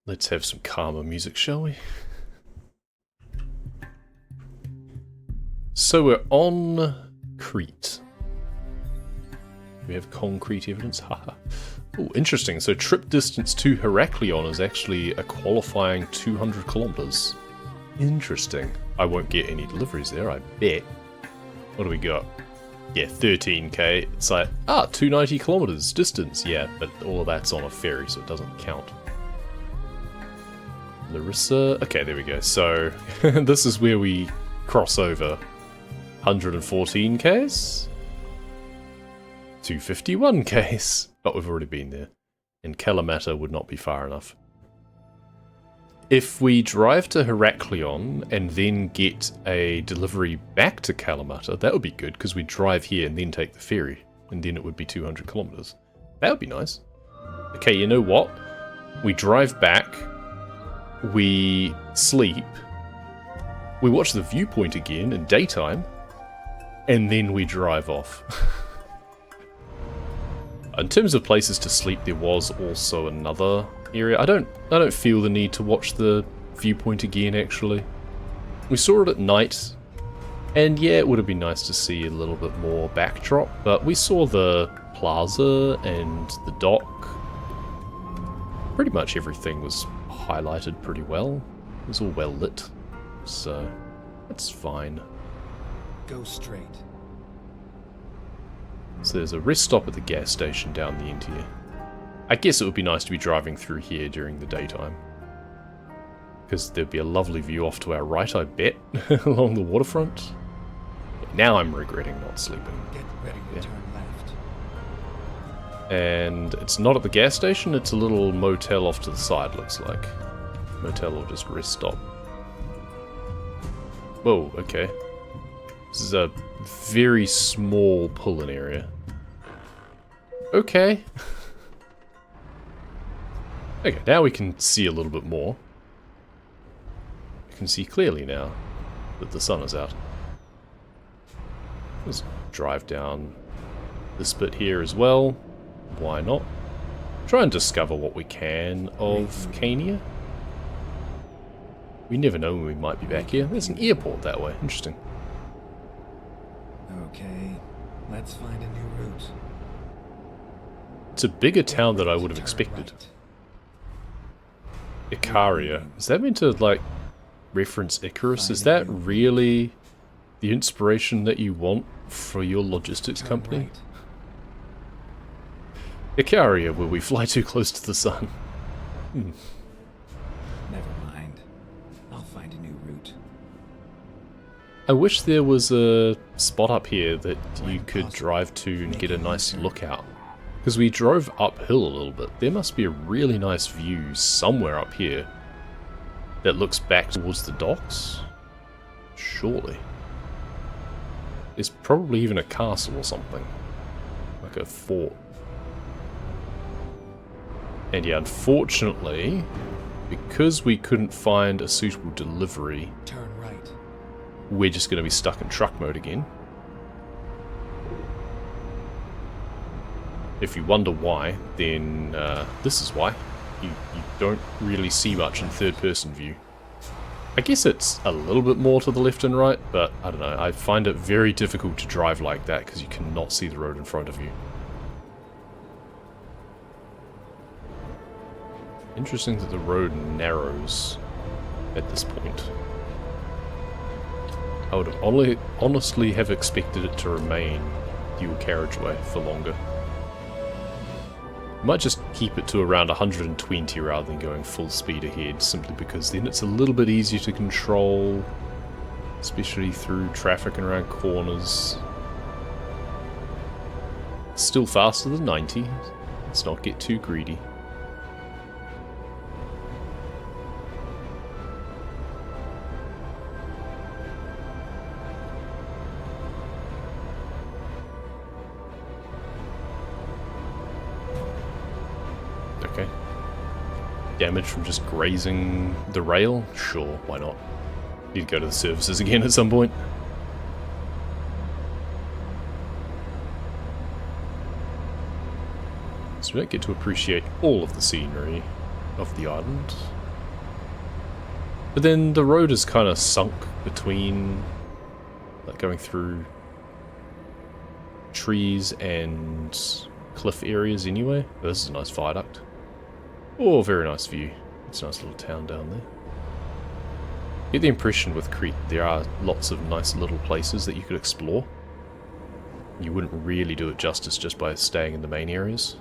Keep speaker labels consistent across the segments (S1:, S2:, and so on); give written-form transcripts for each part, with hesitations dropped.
S1: Let's have some calmer music, shall we? So we're on Crete. We have concrete evidence. Haha. Oh, interesting. So trip distance to Heraklion is actually a qualifying 200 kilometers. Interesting. I won't get any deliveries there, I bet. What do we got? Yeah, 13k. It's like, 290 kilometers distance. Yeah, but all of that's on a ferry, so it doesn't count. Larissa. Okay, there we go. So this is where we cross over. 114 Ks? 251 Ks. But we've already been there. And Kalamata would not be far enough. If we drive to Heraklion and then get a delivery back to Kalamata, that would be good, because we'd drive here and then take the ferry. And then it would be 200 kilometers. That would be nice. Okay, you know what? We drive back. We sleep. We watch the viewpoint again in daytime. And then we drive off. In terms of places to sleep, there was also another area. I don't feel the need to watch the viewpoint again, actually. We saw it at night, and yeah, it would have been nice to see a little bit more backdrop, but we saw the plaza and the dock. Pretty much everything was highlighted pretty well. It was all well lit, so that's fine.
S2: Go straight.
S1: So there's a rest stop at the gas station down the end here. I guess it would be nice to be driving through here during the daytime. Because there'd be a lovely view off to our right, I bet, along the waterfront. But now I'm regretting not sleeping.
S2: Get ready to turn left.
S1: And it's not at the gas station, it's a little motel off to the side, looks like. Motel or just rest stop. Whoa, okay. This is a very small pull-in area. Okay. Okay, now we can see a little bit more. We can see clearly now that the sun is out. Let's drive down this bit here as well. Why not? Try and discover what we can of Cania. We never know when we might be back here. There's an airport that way. Interesting.
S2: Okay, let's find a new route.
S1: It's a bigger town than I would have expected. Icaria. Is that meant to, like, reference Icarus? Is that really the inspiration that you want for your logistics company? Icaria, where we fly too close to the sun.
S2: Never mind. I'll find a new route.
S1: I wish there was a spot up here that you could drive to and get a nice lookout. Because we drove uphill a little bit. There must be a really nice view somewhere up here that looks back towards the docks. Surely. There's probably even a castle or something. Like a fort. And yeah, unfortunately, because we couldn't find a suitable delivery,
S2: Turn right.
S1: we're just going to be stuck in truck mode again. If you wonder why, then this is why. You don't really see much in third-person view. I guess it's a little bit more to the left and right, but I don't know. I find it very difficult to drive like that because you cannot see the road in front of you. Interesting that the road narrows at this point. I would have honestly have expected it to remain dual carriageway for longer. Might just keep it to around 120 rather than going full speed ahead, simply because then it's a little bit easier to control, especially through traffic and around corners. Still faster than 90. Let's not get too greedy. Okay. Damage from just grazing the rail? Sure, why not? Need to go to the services again at some point. So we don't get to appreciate all of the scenery. of the island. But then the road is kind of sunk between, like going through trees and cliff areas anyway. Oh, this is a nice viaduct. Oh, very nice view. It's a nice little town down there. Get the impression with Crete there are lots of nice little places that you could explore. You wouldn't really do it justice just by staying in the main areas.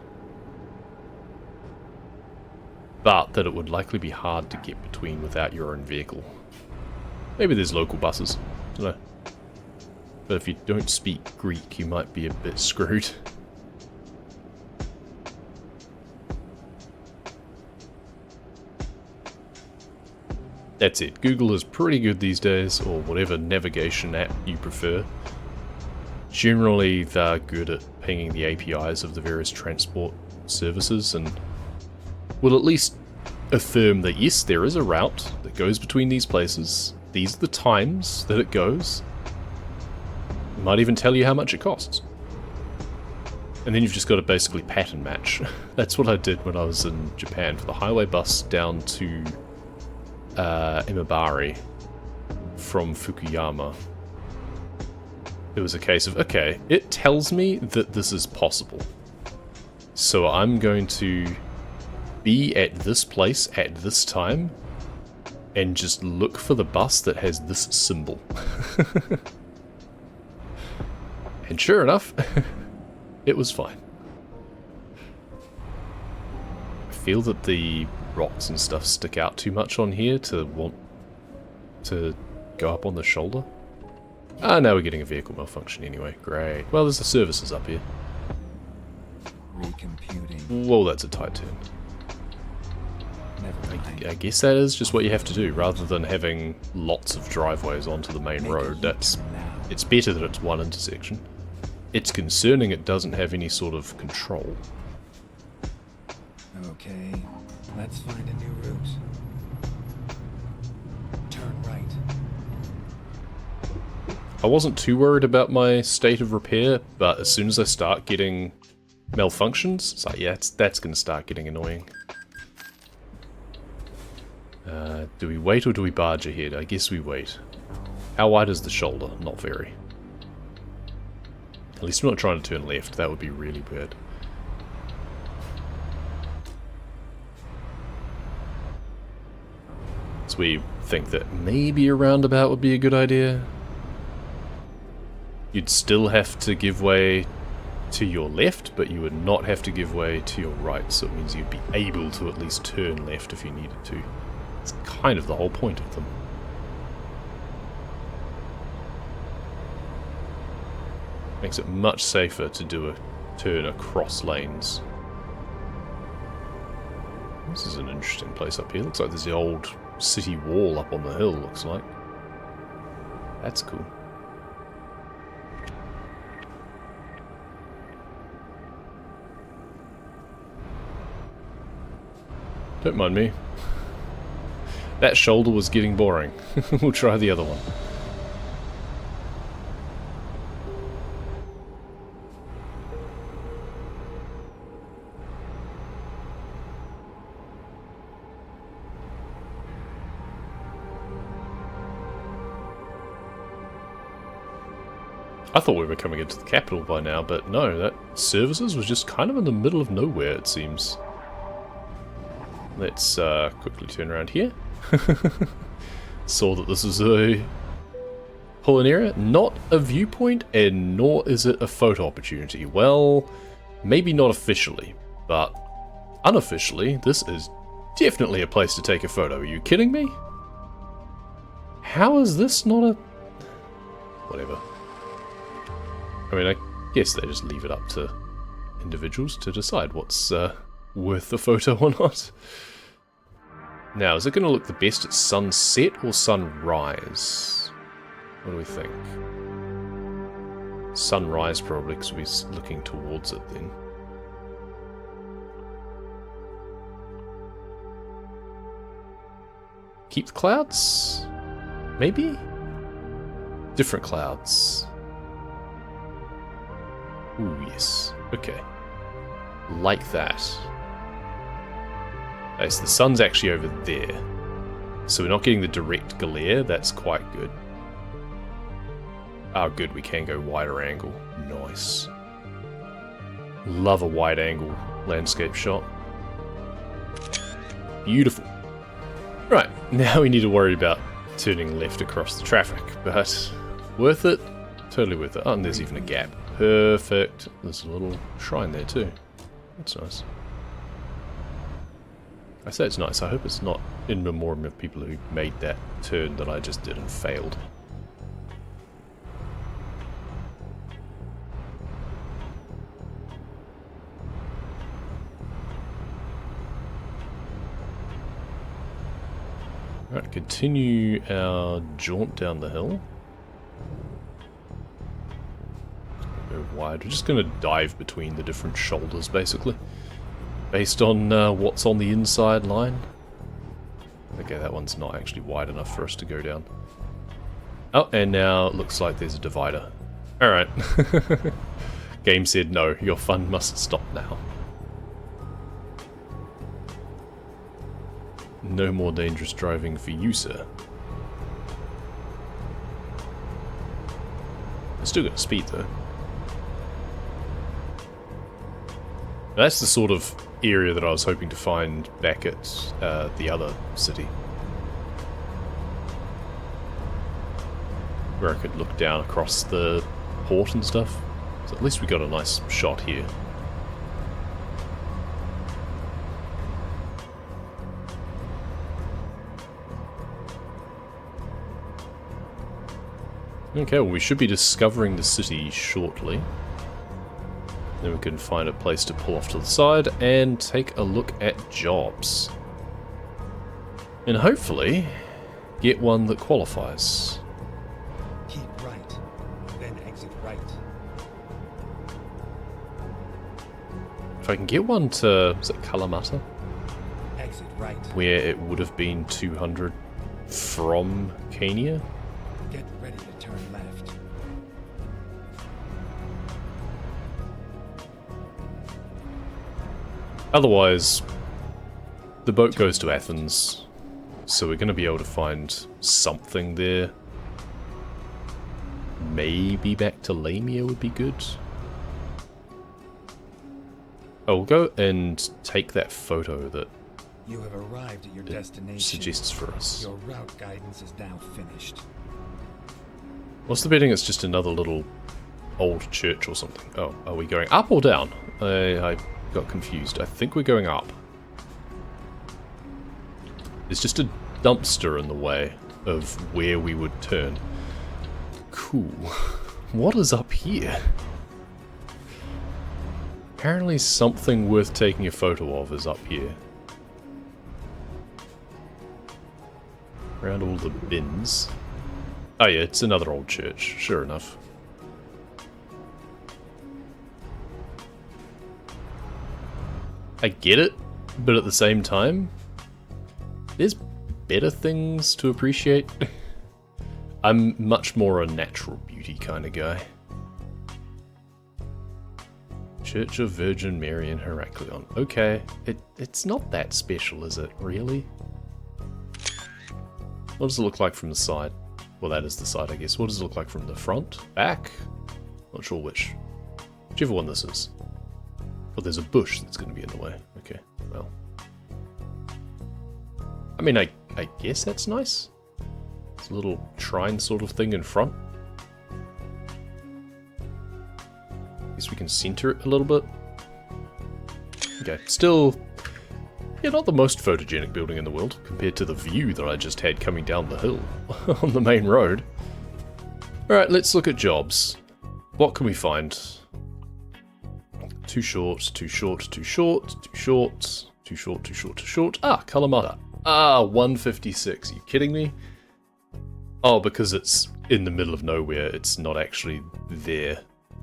S1: But that it would likely be hard to get between without your own vehicle. Maybe there's local buses. I don't know. But if you don't speak Greek, you might be a bit screwed. That's it. Google is pretty good these days, or whatever navigation app you prefer. Generally, they're good at pinging the APIs of the various transport services and will at least affirm that yes, there is a route that goes between these places. These are the times that it goes. It might even tell you how much it costs. And then you've just got to basically pattern match. That's what I did when I was in Japan for the highway bus down to Imabari from Fukuyama. It was a case of, okay, it tells me that this is possible. So I'm going to be at this place at this time and just look for the bus that has this symbol. And sure enough, it was fine. I feel that the rocks and stuff stick out too much on here to want to go up on the shoulder. Ah, now we're getting a vehicle malfunction anyway. Great. Well, there's the services up here.
S2: Recomputing.
S1: Whoa, that's a tight turn.
S2: Never mind.
S1: I guess that is just what you have to do, rather than having lots of driveways onto the main road. It's better that it's one intersection. It's concerning it doesn't have any sort of control.
S2: Okay, let's find a new route. Turn right.
S1: I wasn't too worried about my state of repair, but as soon as I start getting malfunctions, it's like, yeah, that's going to start getting annoying. Do we wait or do we barge ahead? I guess we wait. How wide is the shoulder? Not very. At least we're not trying to turn left. That would be really bad. So we think that maybe a roundabout would be a good idea. You'd still have to give way to your left, but you would not have to give way to your right, so it means you'd be able to at least turn left if you needed to. It's kind of the whole point of them. Makes it much safer to do a turn across lanes. This is an interesting place up here. Looks like there's the old city wall up on the hill, looks like. That's cool. Don't mind me. That shoulder was getting boring. We'll try the other one. I thought we were coming into the capital by now, but no, that services was just kind of in the middle of nowhere, it seems. Let's quickly turn around here. Saw that this is a pull-in area, not a viewpoint, and nor is it a photo opportunity. Well, maybe not officially, but unofficially, this is definitely a place to take a photo. Are you kidding me? How is this not a... whatever. I mean, I guess they just leave it up to individuals to decide what's worth the photo or not. Now, is it going to look the best at sunset or sunrise? What do we think? Sunrise, probably, because we're looking towards it then. Keep the clouds? Maybe? Different clouds. Ooh, yes. Okay. Like that. Okay, so the sun's actually over there. So we're not getting the direct glare. That's quite good. Oh, good. We can go wider angle. Nice. Love a wide angle landscape shot. Beautiful. Right, now we need to worry about turning left across the traffic, but worth it? Totally worth it. Oh, and there's even a gap. Perfect. There's a little shrine there too. That's nice. I say it's nice. I hope it's not in memoriam of people who made that turn that I just did and failed. Alright, continue our jaunt down the hill. Go wide. We're just going to dive between the different shoulders, basically. Based on what's on the inside line. Okay, that one's not actually wide enough for us to go down. Oh, and now it looks like there's a divider. Alright. Game said no, your fun must stop now. No more dangerous driving for you, sir. I still got speed, though. That's the sort of area that I was hoping to find back at the other city. Where I could look down across the port and stuff. So at least we got a nice shot here. Okay, well we should be discovering the city shortly. Then we can find a place to pull off to the side and take a look at jobs. And hopefully get one that qualifies.
S2: Keep right, then exit right.
S1: If I can get one to, is it Kalamata?
S2: Exit right.
S1: Where it would have been 200 from Kenya?
S2: Get ready to turn left.
S1: Otherwise, the boat goes to Athens, so we're going to be able to find something there. Maybe back to Lamia would be good. Oh, we'll go and take that photo that
S2: You have arrived at your destination.
S1: suggests for us.
S2: Your route guidance is now finished.
S1: What's the betting? It's just another little old church or something. Oh, are we going up or down? I got confused. I think we're going up. There's just a dumpster in the way of where we would turn. Cool. What is up here? Apparently something worth taking a photo of is up here. Around all the bins. Oh yeah, it's another old church, sure enough. I get it, but at the same time, there's better things to appreciate. I'm much more a natural beauty kind of guy. Church of Virgin Mary in Heraklion. Okay, it's not that special, is it, really? What does it look like from the side? Well, that is the side, I guess. What does it look like from the front? Back? Not sure which. Whichever one this is. Oh, there's a bush that's going to be in the way. Okay, well. I mean, I guess that's nice. It's a little shrine sort of thing in front. Guess we can center it a little bit. Okay, still... yeah, not the most photogenic building in the world, compared to the view that I just had coming down the hill on the main road. Alright, let's look at jobs. What can we find? Too short, too short, too short, too short, too short, too short, too short. Ah, Kalamata. Ah, 156. Are you kidding me? Oh, because it's in the middle of nowhere, it's not actually there.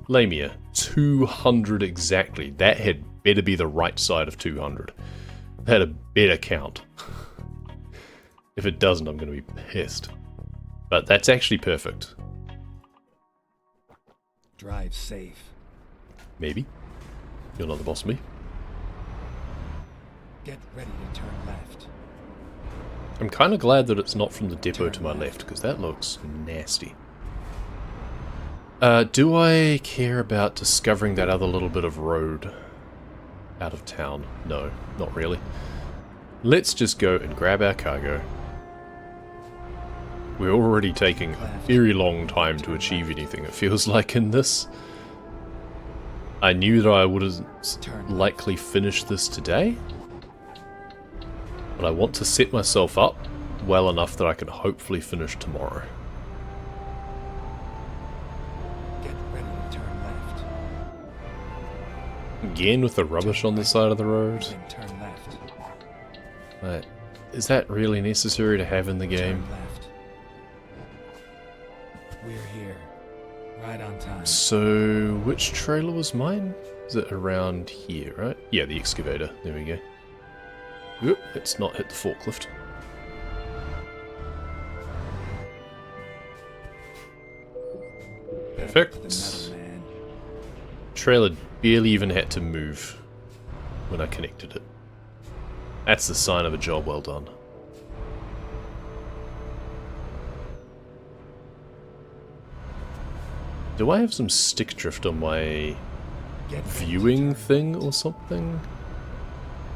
S1: Lamia, 200 exactly. That had better be the right side of 200. That had a better count. If it doesn't, I'm going to be pissed. But that's actually perfect.
S2: Drive safe.
S1: Maybe. You're not the boss of me.
S2: Get ready to turn left.
S1: I'm kind of glad that it's not from the depot
S2: Turn
S1: to my
S2: left.
S1: left, because that looks nasty. Do I care about discovering that other little bit of road out of town? No, not really. Let's just go and grab our cargo. We're already taking a very long time to achieve anything, it feels like, in this. I knew that I wouldn't likely finish this today, but I want to set myself up well enough that I can hopefully finish tomorrow.
S2: Get ready to turn left.
S1: Again with the rubbish on the side of the road.
S2: Then turn left.
S1: Right. Is that really necessary to have in the game?
S2: Turn left. We're here. Right on time.
S1: So, which trailer was mine? Is it around here, right? Yeah, the excavator. There we go. Oop, let's not hit the forklift. Perfect.
S2: The metal man.
S1: Trailer barely even had to move when I connected it. That's the sign of a job well done. Do I have some stick drift on my
S2: Get ready to
S1: viewing
S2: turn
S1: thing or something?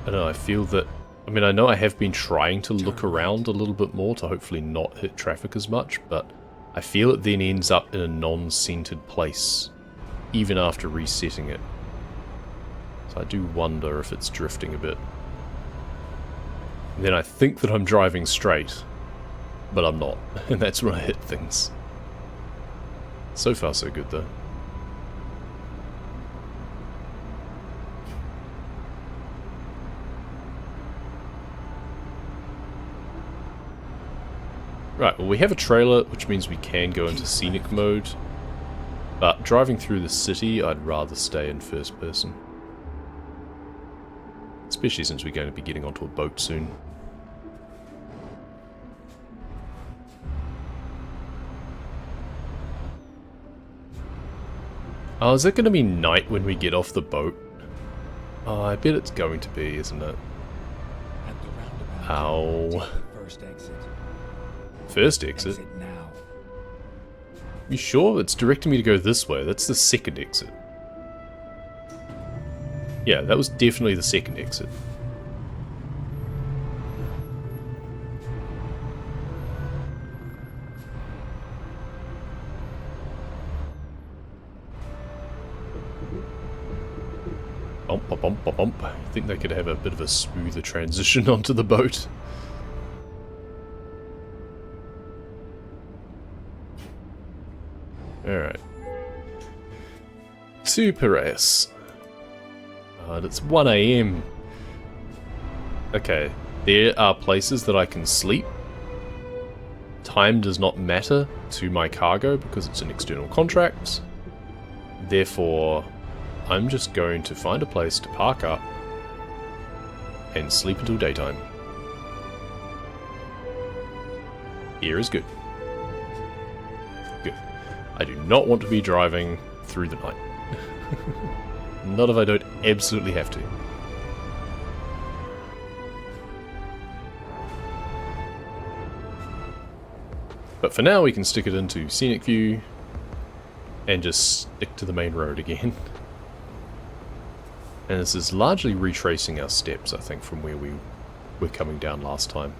S1: I don't know, I feel that... I mean, I know I have been trying to look around a little bit more to hopefully not hit traffic as much, but I feel it then ends up in a non-centered place, even after resetting it. So I do wonder if it's drifting a bit. And then I think that I'm driving straight, but I'm not, and that's when I hit things. So far so good though. Right, well we have a trailer, which means we can go into scenic mode. But driving through the city, I'd rather stay in first person. Especially since we're going to be getting onto a boat soon. Oh, is it going to be night when we get off the boat? Oh, I bet it's going to be, isn't it?
S2: At the roundabout.
S1: Ow.
S2: Take the first exit.
S1: First exit?
S2: Exit now.
S1: You sure? It's directing me to go this way. That's the second exit. Yeah, that was definitely the second exit. Bump, bump, bump, bump, bump. I think they could have a bit of a smoother transition onto the boat. Alright. To Piraeus. And it's 1 AM. Okay, there are places that I can sleep. Time does not matter to my cargo because it's an external contract. Therefore, I'm just going to find a place to park up and sleep until daytime. Here is good. Good. I do not want to be driving through the night. Not if I don't absolutely have to. But for now we can stick it into scenic view and just stick to the main road again. And this is largely retracing our steps, I think, from where we were coming down last time.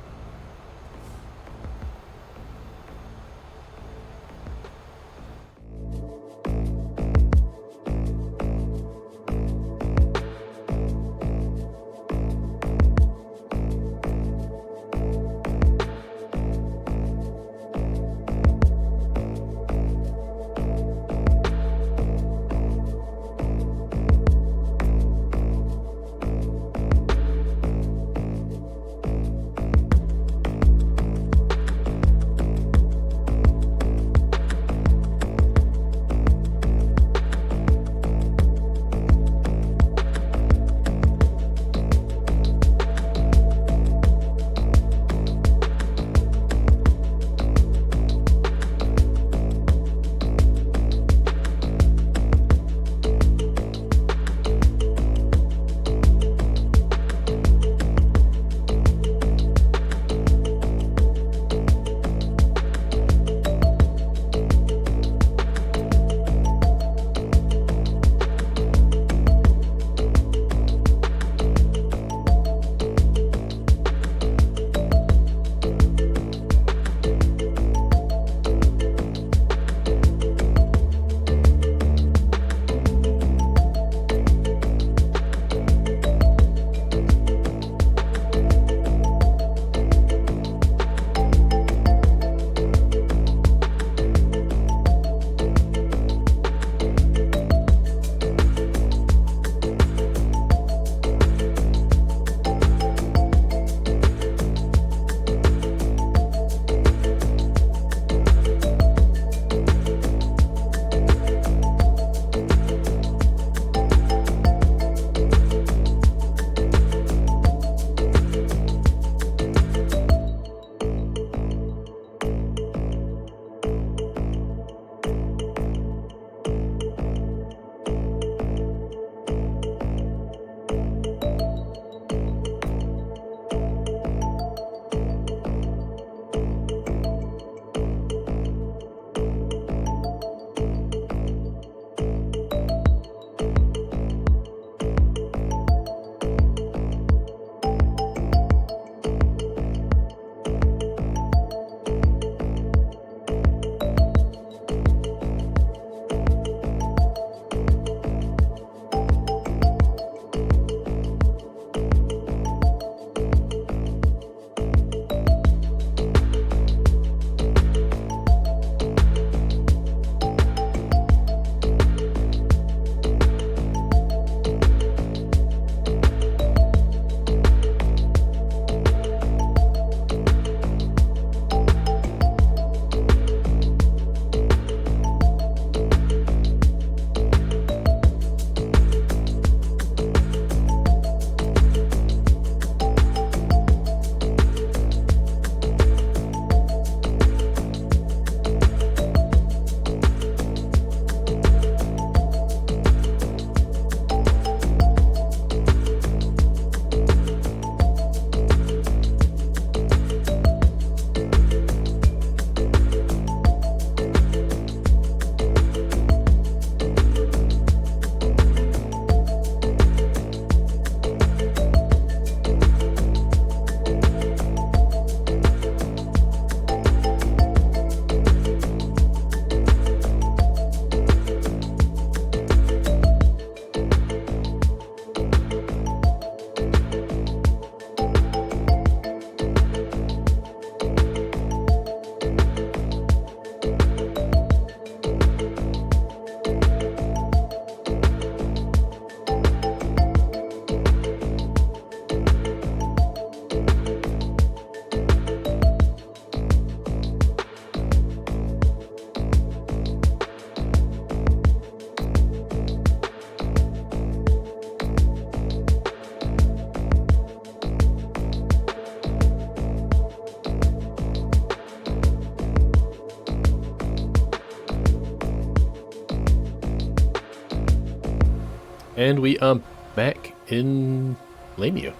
S1: And we are back in Lamia,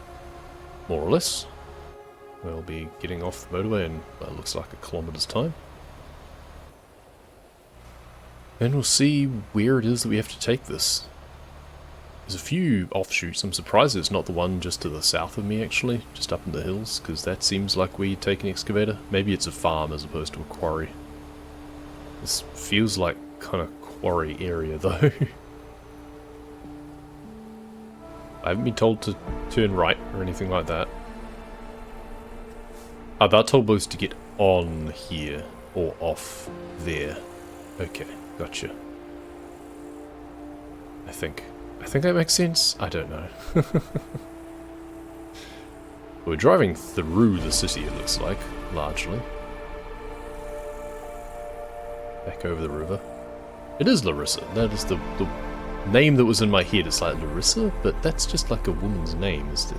S1: more or less. We'll be getting off the motorway in what looks like a kilometre's time. And we'll see where it is that we have to take this. There's a few offshoots. I'm surprised it's not the one just to the south of me, actually, just up in the hills, because that seems like we take an excavator. Maybe it's a farm as opposed to a quarry. This feels like kind of quarry area, though. I haven't been told to turn right or anything like that. Oh, they're told both to get on here or off there. Okay, gotcha. I think that makes sense. I don't know. We're driving through the city, it looks like, largely. Back over the river. It is Larissa. That is the name that was in my head. It's like Larissa, but that's just like a woman's name. Is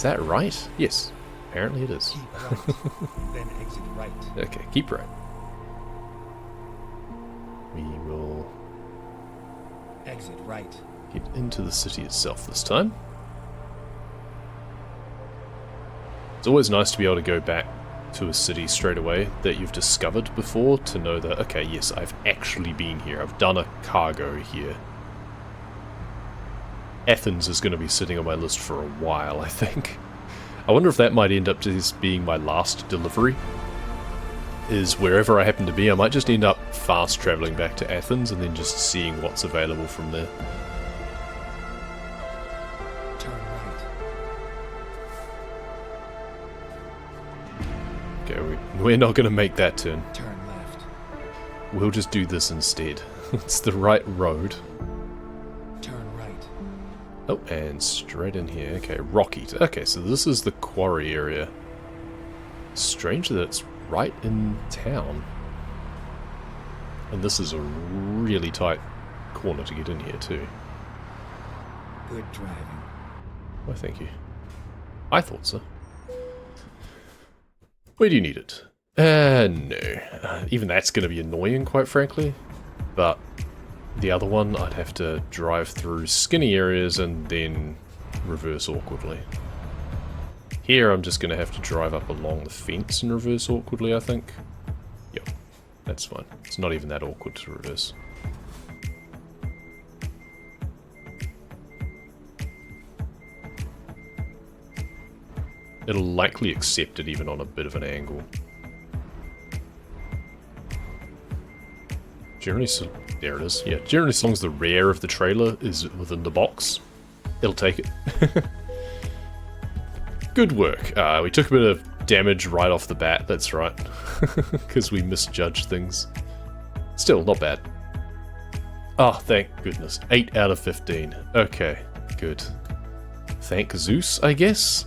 S1: that right? Yes. Apparently it is.
S2: Keep right, then exit right.
S1: Okay, keep right. We will
S2: Exit right.
S1: get into the city itself this time. It's always nice to be able to go back to a city straight away that you've discovered before to know that, okay, yes, I've actually been here. I've done a cargo here. Athens is going to be sitting on my list for a while, I think. I wonder if that might end up just being my last delivery. Is wherever I happen to be, I might just end up fast traveling back to Athens and then just seeing what's available from there.
S2: Turn right.
S1: Okay, we're not going to make that turn.
S2: Turn left.
S1: We'll just do this instead. It's the right road.
S2: Turn right.
S1: Oh, and straight in here. Okay, rocky. Okay, so this is the quarry area. Strange that it's right in town. And this is a really tight corner to get in here too.
S2: Good driving.
S1: Why, thank you. I thought so. Where do you need it? No. Even that's going to be annoying, quite frankly. But the other one, I'd have to drive through skinny areas and then reverse awkwardly. Here, I'm just going to have to drive up along the fence and reverse awkwardly, I think. Yep, that's fine. It's not even that awkward to reverse. It'll likely accept it even on a bit of an angle. Generally, so there it is. Yeah, generally, as long as the rear of the trailer is within the box, it'll take it. Good work. We took a bit of damage right off the bat, that's right. Because we misjudged things. Still, not bad. Oh, thank goodness. 8 out of 15. Okay, good. Thank Zeus, I guess?